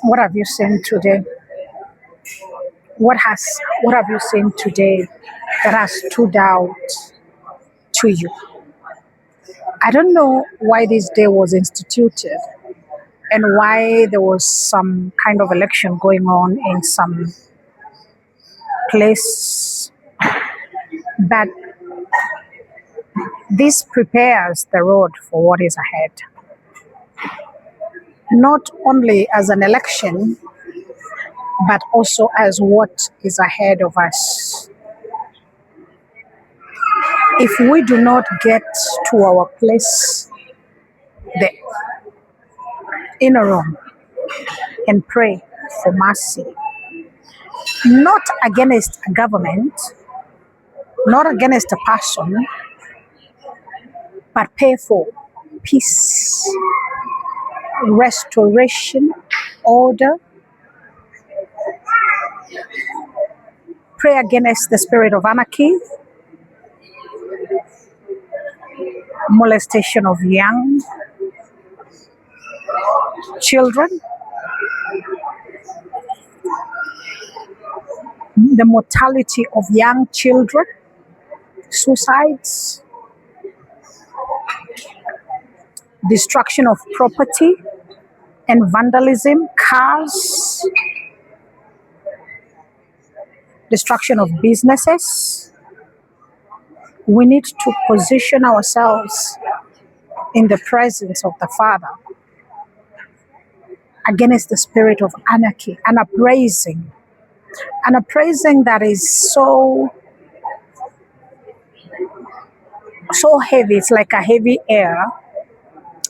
What have you seen today? What have you seen today that has stood out to you? I don't know why this day was instituted and why there was some kind of election going on in some place, but this prepares the road for what is ahead. Not only as an election, but also as what is ahead of us. If we do not get to our place, the inner room, and pray for mercy, not against a government, not against a person, but pray for peace, restoration, order. Pray against the spirit of anarchy, molestation of young children, the mortality of young children, suicides, destruction of property and vandalism, cars, destruction of businesses. We need to position ourselves in the presence of the Father against the spirit of anarchy, an uprising that is so heavy. It's like a heavy air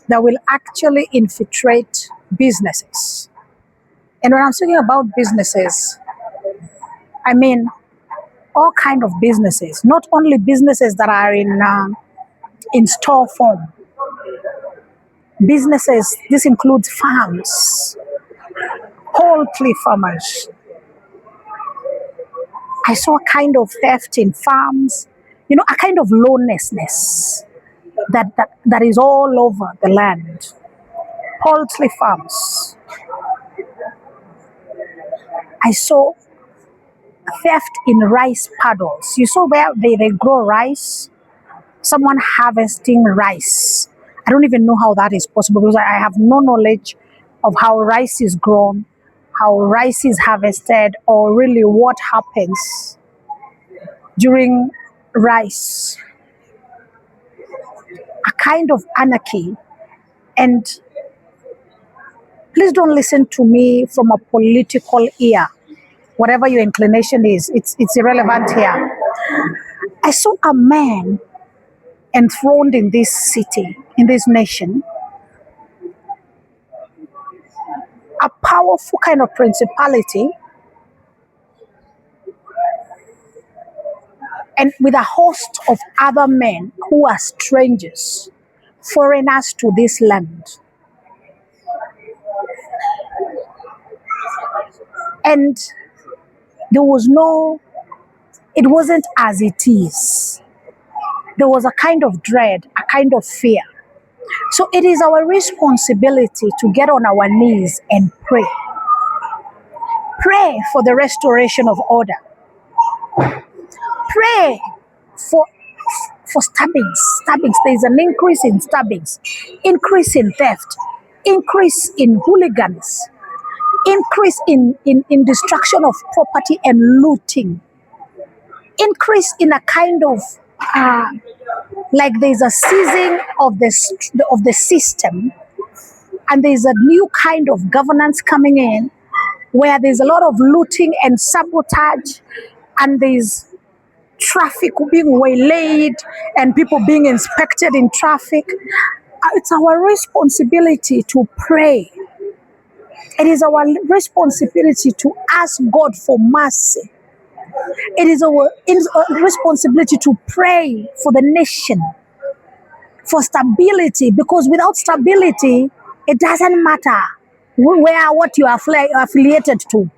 that will actually infiltrate businesses. And when I'm talking about businesses, I mean all kind of businesses, not only businesses that are in store form. Businesses, this includes farms, poultry farmers. I saw a kind of theft in farms, a kind of lawlessness that is all over the land. Poultry farms. I saw theft in rice paddles. You saw where they grow rice, someone harvesting rice. I don't even know how that is possible because I have no knowledge of how rice is grown, how rice is harvested, or really what happens during rice. A kind of anarchy. And please don't listen to me from a political ear. Whatever your inclination is, it's irrelevant here. I saw a man enthroned in this city, in this nation, a powerful kind of principality, and with a host of other men who are strangers, foreigners to this land. And it wasn't as it is. There was a kind of dread, a kind of fear. So it is our responsibility to get on our knees and pray. Pray for the restoration of order. Pray for stabbings. There's an increase in stabbings, increase in theft, increase in hooligans, increase in destruction of property and looting, increase in a kind of like there's a seizing of the system, and there's a new kind of governance coming in where there's a lot of looting and sabotage, and there's traffic being waylaid and people being inspected in traffic. It's our responsibility to pray. It is our responsibility to ask God for mercy. It is our responsibility to pray for the nation, for stability, because without stability, it doesn't matter what you are affiliated to.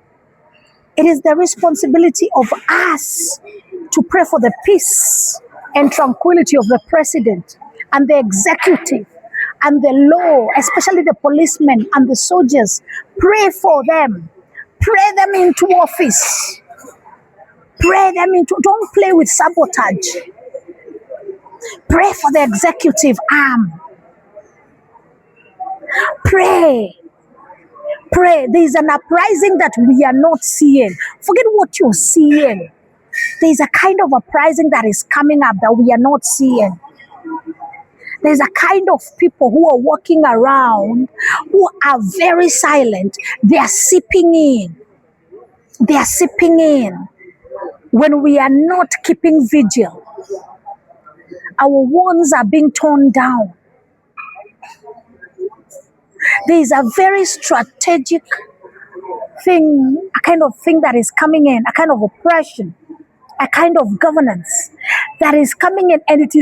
It is the responsibility of us to pray for the peace and tranquility of the president and the executive and the law, especially the policemen and the soldiers. Pray for them. Pray them into office. Pray them into, don't play with sabotage. Pray for the executive arm. Pray. Pray. There is an uprising that we are not seeing. Forget what you're seeing. There is a kind of uprising that is coming up that we are not seeing. There's a kind of people who are walking around who are very silent. They are sipping in. They are sipping in. When we are not keeping vigil, our walls are being torn down. There is a very strategic thing, a kind of thing that is coming in, a kind of oppression, a kind of governance that is coming in, and it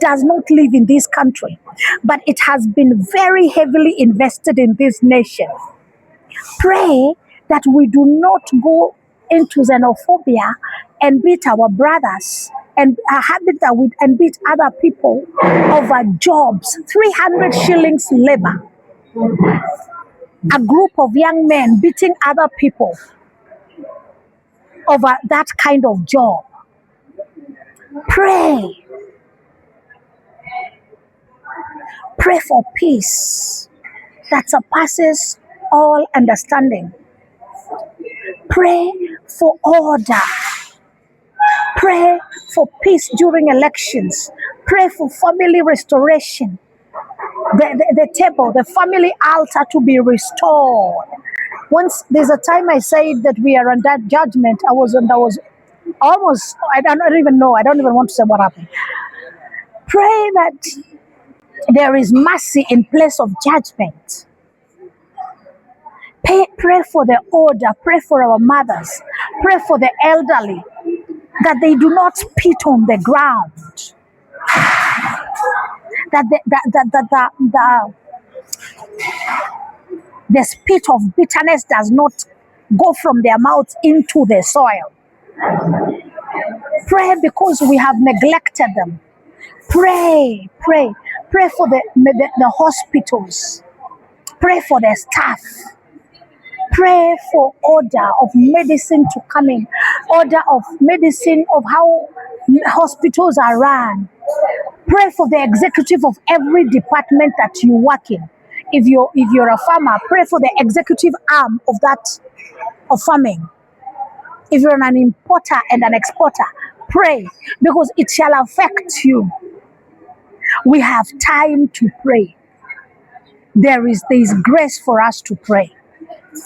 does not live in this country, but it has been very heavily invested in this nation. Pray that we do not go into xenophobia and beat our brothers and a habit that we and beat other people over jobs, 300 shillings labor. A group of young men beating other people over that kind of job. Pray. Pray for peace that surpasses all understanding. Pray for order. Pray for peace during elections. Pray for family restoration. The table, the family altar to be restored. Once there's a time I said that we are under judgment. I was almost, I don't even know. I don't even want to say what happened. Pray that there is mercy in place of judgment. Pray for the order. Pray for our mothers. Pray for the elderly, that they do not spit on the ground. That the spit of bitterness does not go from their mouths into the soil. Pray because we have neglected them. Pray for the hospitals. Pray for the staff. Pray for order of medicine to come in. Order of medicine of how hospitals are run. Pray for the executive of every department that you work in. If you're a farmer, pray for the executive arm of farming. If you're an importer and an exporter, pray because it shall affect you. We have time to pray. There is grace for us to pray.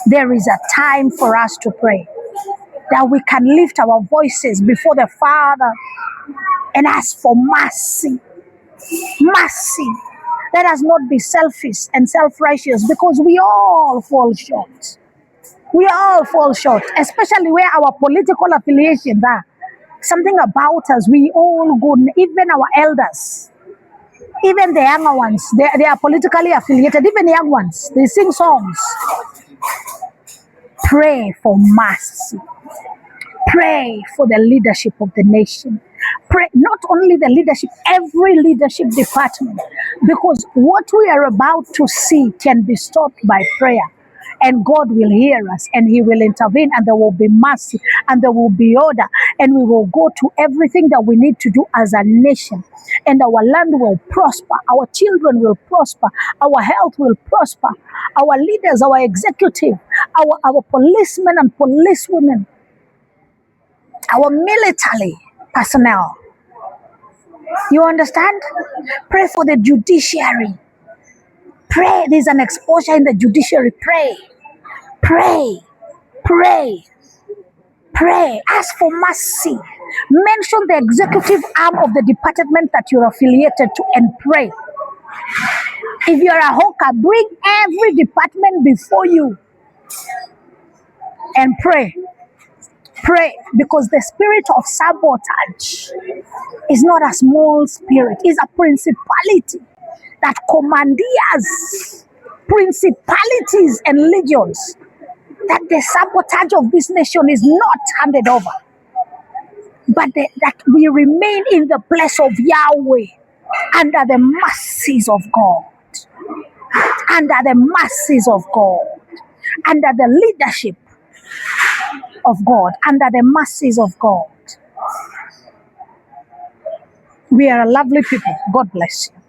There is a time for us to pray, that we can lift our voices before the Father and ask for mercy. Mercy. Let us not be selfish and self-righteous, because we all fall short. We all fall short, especially where our political affiliations are. Something about us, we all go, even our elders, even the younger ones, they are politically affiliated, even the young ones, they sing songs. Pray for mercy. Pray for the leadership of the nation. Pray not only the leadership, every leadership department, because what we are about to see can be stopped by prayer. And God will hear us and He will intervene, and there will be mercy and there will be order, and we will go to everything that we need to do as a nation, and our land will prosper, our children will prosper, our health will prosper, our leaders, our executive, our policemen and policewomen, our military personnel. You understand? Pray for the judiciary. Pray. There's an exposure in the judiciary. Pray. Pray. Pray. Pray. Ask for mercy. Mention the executive arm of the department that you're affiliated to and pray. If you're a hawker, bring every department before you and pray. Pray, because the spirit of sabotage is not a small spirit. It's a principality that commandeers principalities and legions, that the sabotage of this nation is not handed over, but that we remain in the place of Yahweh under the mercies of God. under the mercies of God, under the leadership of God, under the mercies of God. We are a lovely people. God bless you.